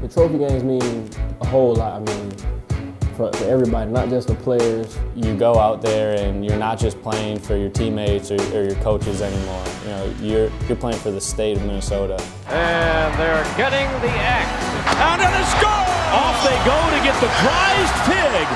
The trophy games mean a whole lot. I mean, for everybody, not just the players. You go out there and you're not just playing for your teammates or your coaches anymore. You know, you're playing for the state of Minnesota. And they're getting the X. And a score! Off they go to get the prized pig.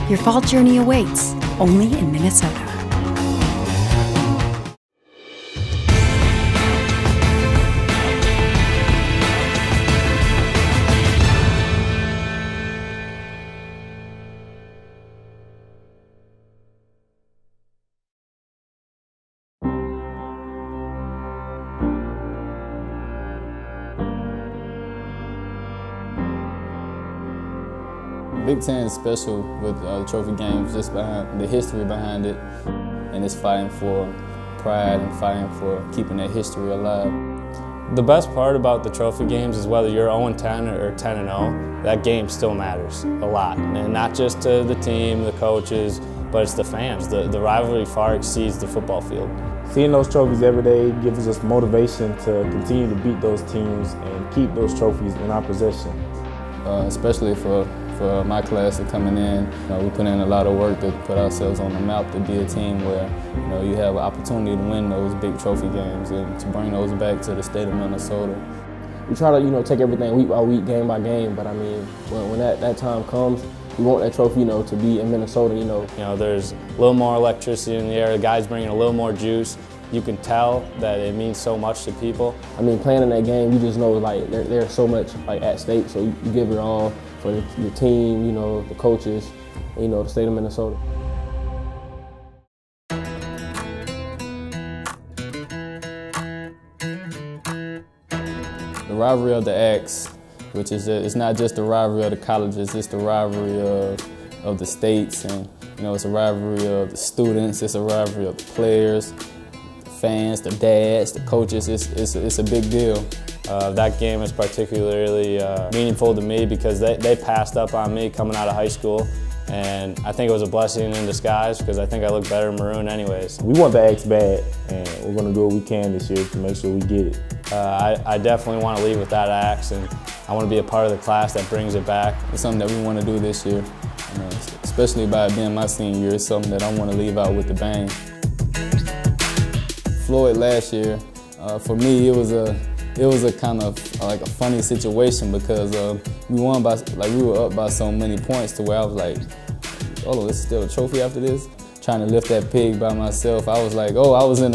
Your fall journey awaits, only in Minnesota. Big Ten is special with the trophy games, just behind the history behind it, and it's fighting for pride and fighting for keeping that history alive. The best part about the trophy games is whether you're 0-10 or 10-0, that game still matters a lot. And not just to the team, the coaches, but it's the fans. The rivalry far exceeds the football field. Seeing those trophies every day gives us motivation to continue to beat those teams and keep those trophies in our possession. Especially for my class coming in, we put in a lot of work to put ourselves on the map to be a team where you have an opportunity to win those big trophy games and to bring those back to the state of Minnesota. We try to take everything week by week, game by game, but I mean, when that time comes, we want that trophy to be in Minnesota. There's a little more electricity in the air, the guys bringing a little more juice. You can tell that it means so much to people. I mean, playing in that game, you just know like there's so much at stake, so you give it all for the team, the coaches, and, the state of Minnesota. The rivalry of the X, which is it's not just the rivalry of the colleges, it's the rivalry of the states, and it's a rivalry of the students, it's a rivalry of the players, the fans, the dads, the coaches. It's a big deal. That game is particularly meaningful to me because they passed up on me coming out of high school, and I think it was a blessing in disguise because I think I look better in maroon anyways. We want the X bad, and we're going to do what we can this year to make sure we get it. I definitely want to leave with that axe, and I want to be a part of the class that brings it back. It's something that we want to do this year, especially by it being my senior year. It's something that I want to leave out with a bang. Floyd last year, for me, it was a kind of like a funny situation because we won by we were up by so many points to where I was like, oh, it's still a trophy after this. Trying to lift that pig by myself, I was like, oh, I was in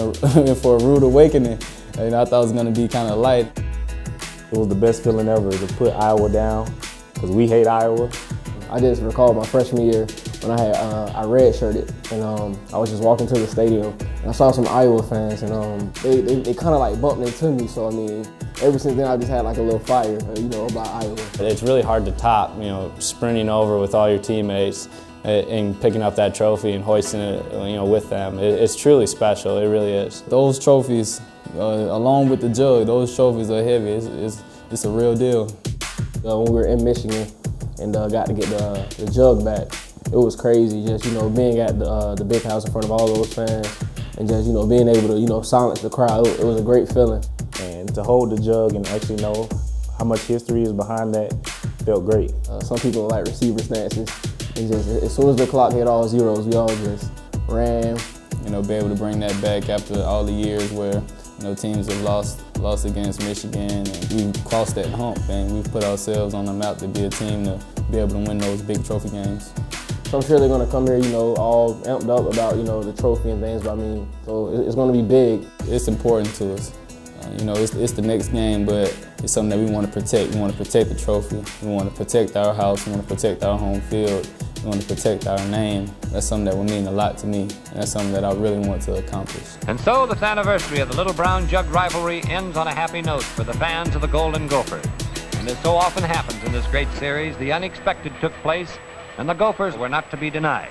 for a rude awakening. I thought it was going to be kind of light. It was the best feeling ever to put Iowa down because we hate Iowa. I just recall my freshman year when I redshirted, and I was just walking to the stadium and I saw some Iowa fans, and they kind of like bumped into me. So I mean, ever since then I just had like a little fire, about Iowa. It's really hard to top, sprinting over with all your teammates and picking up that trophy and hoisting it, with them. It's truly special. It really is. Those trophies, along with the jug, those trophies are heavy. It's a real deal. When we were in Michigan and got to get the jug back, it was crazy. Just being at the big house in front of all those fans, and just being able to silence the crowd. It was a great feeling. And to hold the jug and actually know how much history is behind that felt great. Some people like receiver stances. And just as soon as the clock hit all zeros, we all just ran. Be able to bring that back after all the years where teams have lost against Michigan, and we've crossed that hump and we've put ourselves on the map to be a team to be able to win those big trophy games. So I'm sure they're going to come here, all amped up about, the trophy and things, but I mean, so it's going to be big. It's important to us. It's the next game, but it's something that we want to protect. We want to protect the trophy. We want to protect our house. We want to protect our home field. We want to protect our name. That's something that will mean a lot to me, and that's something that I really want to accomplish. And so this anniversary of the Little Brown Jug rivalry ends on a happy note for the fans of the Golden Gophers. And as so often happens in this great series, the unexpected took place, and the Gophers were not to be denied.